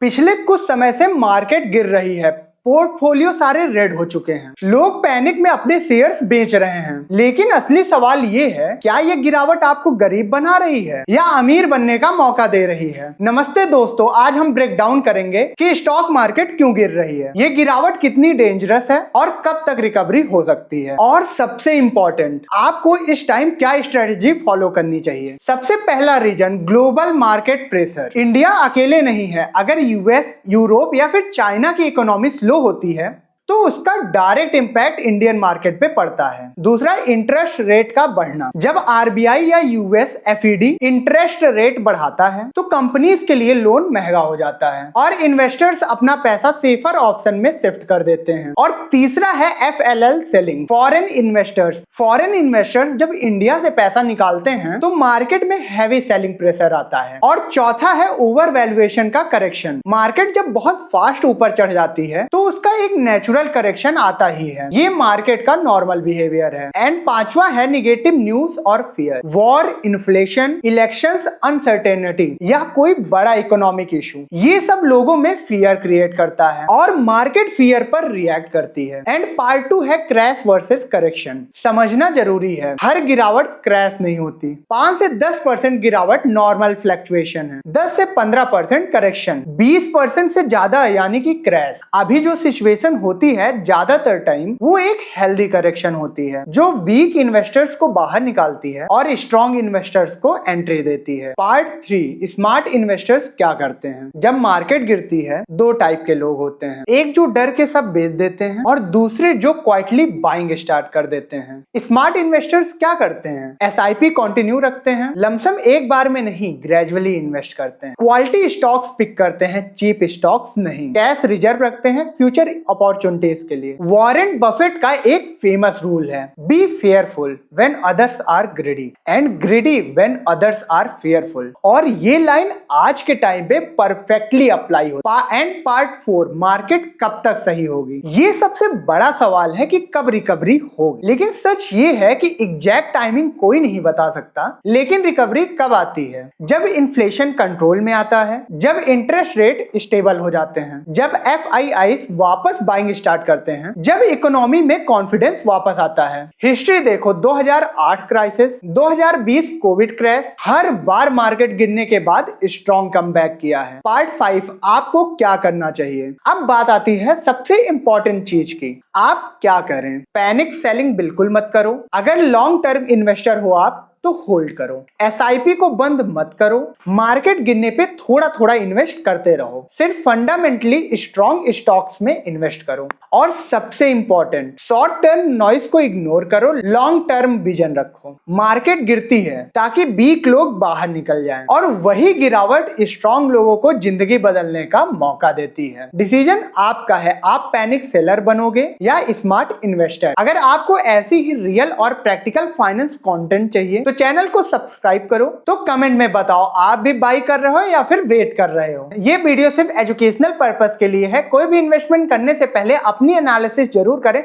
पिछले कुछ समय से मार्केट गिर रही है, पोर्टफोलियो सारे रेड हो चुके हैं, लोग पैनिक में अपने शेयर्स बेच रहे हैं। लेकिन असली सवाल ये है, क्या ये गिरावट आपको गरीब बना रही है या अमीर बनने का मौका दे रही है? नमस्ते दोस्तों, आज हम ब्रेक डाउन करेंगे कि स्टॉक मार्केट क्यों गिर रही है, ये गिरावट कितनी डेंजरस है और कब तक रिकवरी हो सकती है, और सबसे इम्पोर्टेंट, आपको इस टाइम क्या स्ट्रेटेजी फॉलो करनी चाहिए। सबसे पहला reason, global market pressure. India अकेले नहीं है। अगर यूएस, यूरोप या फिर चाइना की इकोनॉमी स्लो होती है तो उसका डायरेक्ट इंपैक्ट इंडियन मार्केट पे पड़ता है। दूसरा, इंटरेस्ट रेट का बढ़ना। जब आरबीआई या यूएस एफईडी इंटरेस्ट रेट बढ़ाता है तो कंपनीज के लिए लोन महंगा हो जाता है और इन्वेस्टर्स अपना पैसा सेफर ऑप्शन में शिफ्ट कर देते हैं। और तीसरा है FLL selling, foreign investors. Foreign investors जब इंडिया से पैसा निकालते हैं तो मार्केट में हैवी सेलिंग प्रेशर आता है। और चौथा है ओवर वैल्यूएशन का करेक्शन। मार्केट जब बहुत फास्ट ऊपर चढ़ जाती है तो उसका एक नेचुरल करेक्शन आता ही है, ये मार्केट का नॉर्मल बिहेवियर है। एंड पांचवा है निगेटिव न्यूज और fear. War, inflation, elections, uncertainty या कोई बड़ा इकोनॉमिक इशू, ये सब लोगों में फियर क्रिएट करता है और मार्केट फियर पर रिएक्ट करती है। एंड पार्ट 2 है क्रैश वर्सेस करेक्शन। समझना जरूरी है, हर गिरावट क्रैश नहीं होती। 5 से 10% गिरावट नॉर्मल फ्लक्चुएशन है, 10 से 15% करेक्शन, 20% से ज्यादा यानी कि क्रैश। अभी जो सिचुएशन होती है ज्यादातर टाइम वो एक हेल्दी करेक्शन होती है जो वीक इन्वेस्टर्स को बाहर निकालती है और स्ट्रॉन्ग इन्वेस्टर्स को एंट्री देती है। पार्ट 3, स्मार्ट इन्वेस्टर्स क्या करते हैं। जब मार्केट गिरती है दो टाइप के लोग होते हैं, एक जो डर के सब बेच देते हैं और दूसरे जो क्वाइटली बाइंग स्टार्ट कर देते हैं। स्मार्ट इन्वेस्टर्स क्या करते हैं, एसआईपी कंटिन्यू रखते हैं, लमसम एक बार में नहीं ग्रेजुअली इन्वेस्ट करते हैं, क्वालिटी स्टॉक्स पिक करते हैं, चीप स्टॉक्स नहीं, कैश रिजर्व रखते हैं फ्यूचर अपॉर्चुनिटीज के लिए। वॉरेन बफेट का एक फेमस रूल है, be fearful when others are greedy and greedy when others are fearful. और ये लाइन आज के टाइम पे परफेक्टली अप्लाई हो। एंड पार्ट 4, मार्केट कब तक सही होगी। ये सबसे बड़ा सवाल है कि कब रिकवरी होगी, लेकिन सच ये है कि एग्जैक्ट टाइमिंग कोई नहीं बता सकता। लेकिन रिकवरी कब आती है, जब इन्फ्लेशन कंट्रोल में आता है, जब इंटरेस्ट रेट स्टेबल हो जाते हैं, जब एफआईआईज वापस बाइंग स्टार्ट करते हैं, जब इकोनॉमी में कॉन्फिडेंस वापस आता है। हिस्ट्री देखो, 2008 क्राइसिस, 2020 कोविड क्रैश, हर बार मार्केट गिरने के बाद स्ट्रॉन्ग कमबैक किया है। पार्ट 5, आपको क्या करना चाहिए। अब बात आती है सबसे इंपॉर्टेंट चीज की, आप क्या करें। पैनिक सेलिंग बिल्कुल मत करो। अगर लॉन्ग टर्म इन्वेस्टर हो आप तो होल्ड करो, एसआईपी को बंद मत करो, मार्केट गिरने पे थोड़ा थोड़ा इन्वेस्ट करते रहो, सिर्फ फंडामेंटली स्ट्रॉन्ग स्टॉक्स में इन्वेस्ट करो। और सबसे इंपॉर्टेंट, शॉर्ट टर्म नॉइस को इग्नोर करो, लॉन्ग टर्म विजन रखो। मार्केट गिरती है ताकि वीक लोग बाहर निकल जाएं और वही गिरावट स्ट्रॉन्ग लोगों को जिंदगी बदलने का मौका देती है। डिसीजन आपका है, आप पैनिक सेलर बनोगे या स्मार्ट इन्वेस्टर। अगर आपको ऐसी ही रियल और प्रैक्टिकल फाइनेंस कंटेंट चाहिए तो चैनल को सब्सक्राइब करो। तो कमेंट में बताओ आप भी बाई कर रहे हो या फिर वेट कर रहे हो। ये वीडियो सिर्फ एजुकेशनल पर्पस के लिए है, कोई भी इन्वेस्टमेंट करने से पहले अपनी एनालिसिस जरूर करें